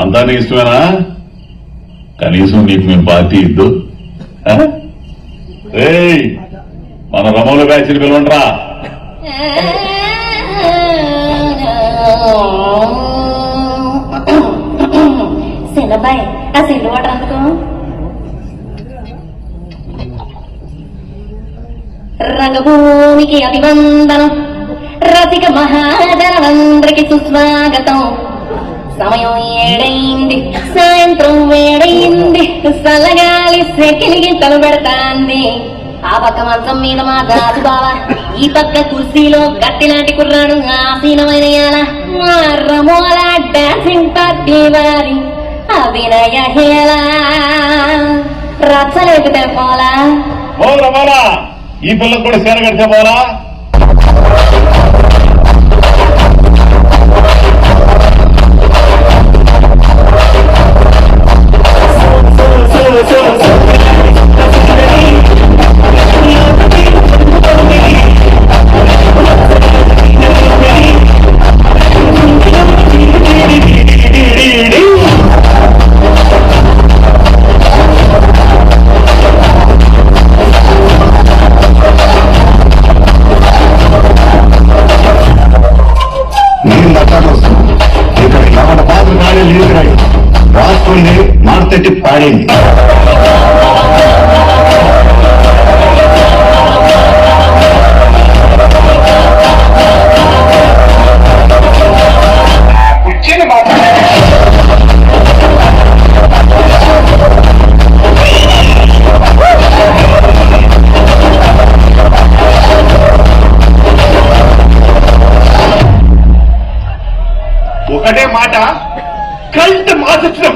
అంతా నీ ఇష్టమేనా? కనీసం నీకు మేము పార్టీ ఇద్దు. మన రమౌల బ్యాచ్ని పిలవండ్రా. సిన్నబాయ్ ఆ సిల్లు వాటర్ అందుకో. రంగభూమికి అభివందనం, రసిక మహాజనమందరికి సుస్వాగతం. సమయం 7 సాయంత్రం 7 చల్లగాలి సెకిలిగి తలబెడతాంది. ఆ పక్క మంచం మీద మా దాసు బావ, ఈ పక్క కుర్సీలో గట్టిలాంటి కుర్రాడు ఆసీనమైన మా రమోల డాన్సింగ్ పార్టీ వారి అభినయ హేళ రచ్చలేపితే పోలా. ఓ రమోలా, ఈ పిల్లలు కూడా సేన కడితే పోలా. రాష్ట్రంలో మార్తెట్టి పాడింది. ఒకటే మాట, కల్ట్ మాసత్వం.